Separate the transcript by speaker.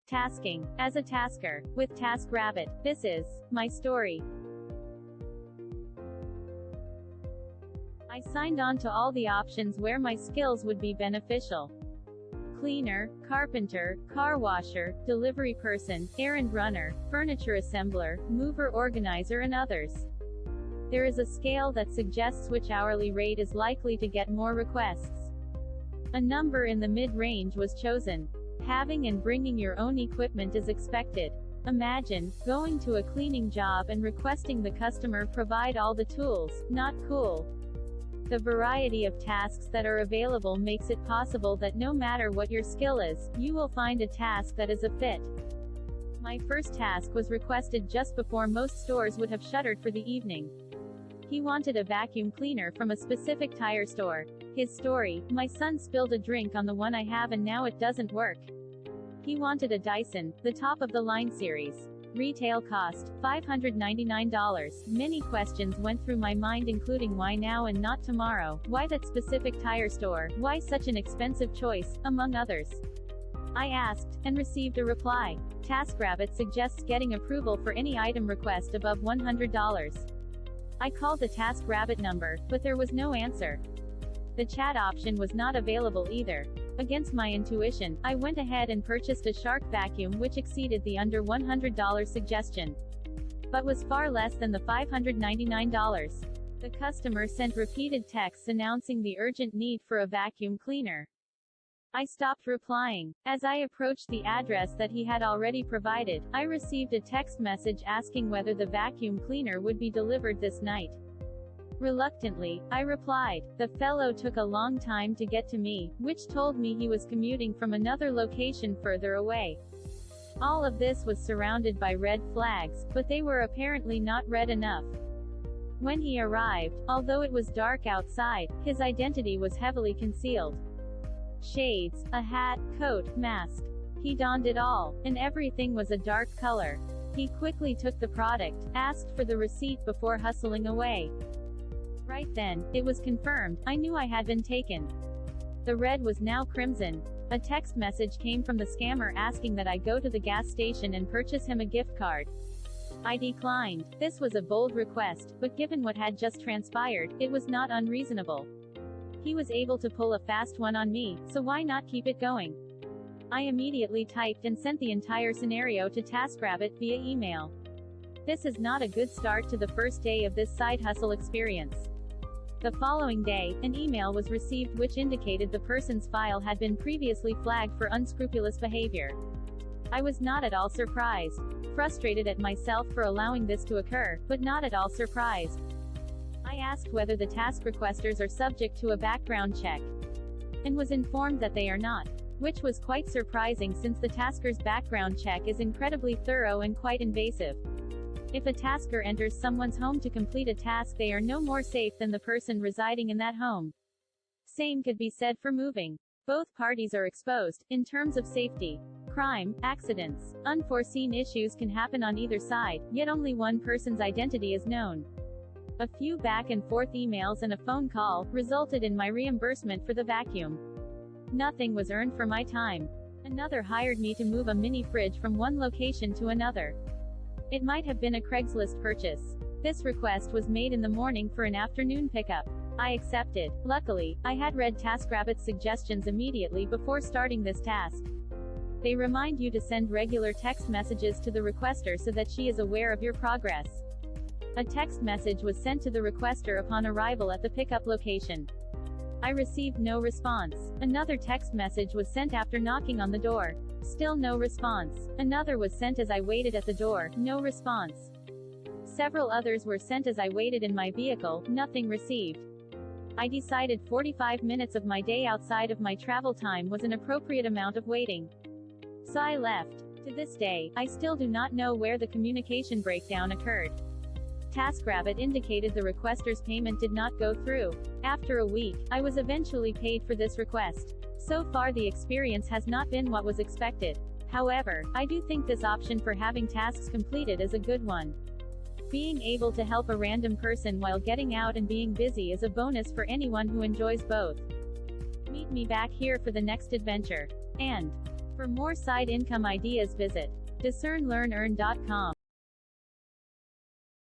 Speaker 1: Tasking. As a tasker. With TaskRabbit. This is my story. I signed on to all the options where my skills would be beneficial. Cleaner, carpenter, car washer, delivery person, errand runner, furniture assembler, mover organizer and others. There is a scale that suggests which hourly rate is likely to get more requests. A number in the mid-range was chosen. Having and bringing your own equipment is expected. Imagine going to a cleaning job and requesting the customer provide all the tools. Not cool. The variety of tasks that are available makes it possible that no matter what your skill is, you will find a task that is a fit. My first task was requested just before most stores would have shuttered for the evening. He wanted a vacuum cleaner from a specific tire store. His story: my son spilled a drink on the one I have and now it doesn't work. He wanted a Dyson, the top of the line series. Retail cost, $599. Many questions went through my mind, including why now and not tomorrow, why that specific tire store, why such an expensive choice, among others. I asked, and received a reply. TaskRabbit suggests getting approval for any item request above $100. I called the TaskRabbit number, but there was no answer. The chat option was not available either. Against my intuition, I went ahead and purchased a Shark vacuum which exceeded the under $100 suggestion, but was far less than the $599. The customer sent repeated texts announcing the urgent need for a vacuum cleaner. I stopped replying. As I approached the address that he had already provided, I received a text message asking whether the vacuum cleaner would be delivered this night. Reluctantly, I replied. The fellow took a long time to get to me, which told me he was commuting from another location further away. All of this was surrounded by red flags, but they were apparently not red enough. When he arrived, although it was dark outside, his identity was heavily concealed. Shades, a hat, coat, mask. He donned it all, and everything was a dark color. He quickly took the product, asked for the receipt before hustling away. Right then, it was confirmed. I knew I had been taken. The red was now crimson. A text message came from the scammer asking that I go to the gas station and purchase him a gift card. I declined. This was a bold request, but given what had just transpired, it was not unreasonable. He was able to pull a fast one on me, so why not keep it going? I immediately typed and sent the entire scenario to TaskRabbit via email. This is not a good start to the first day of this side hustle experience. The following day, an email was received which indicated the person's file had been previously flagged for unscrupulous behavior. I was not at all surprised. Frustrated at myself for allowing this to occur, but not at all surprised. I asked whether the task requesters are subject to a background check, and was informed that they are not, which was quite surprising since the tasker's background check is incredibly thorough and quite invasive. If a tasker enters someone's home to complete a task, they are no more safe than the person residing in that home. Same could be said for moving. Both parties are exposed. In terms of safety, crime, accidents, unforeseen issues can happen on either side, yet only one person's identity is known. A few back and forth emails and a phone call resulted in my reimbursement for the vacuum. Nothing was earned for my time. Another hired me to move a mini fridge from one location to another. It might have been a Craigslist purchase. This request was made in the morning for an afternoon pickup. I accepted. Luckily, I had read TaskRabbit's suggestions immediately before starting this task. They remind you to send regular text messages to the requester so that she is aware of your progress. A text message was sent to the requester upon arrival at the pickup location. I received no response. Another text message was sent after knocking on the door. Still no response. Another was sent as I waited at the door. No response. Several others were sent as I waited in my vehicle. Nothing received. I decided 45 minutes of my day outside of my travel time was an appropriate amount of waiting. So I left. To this day, I still do not know where the communication breakdown occurred. TaskRabbit indicated the requester's payment did not go through. After a week, I was eventually paid for this request. So far the experience has not been what was expected. However, I do think this option for having tasks completed is a good one. Being able to help a random person while getting out and being busy is a bonus for anyone who enjoys both. Meet me back here for the next adventure. And For more side income ideas, visit discernlearnearn.com.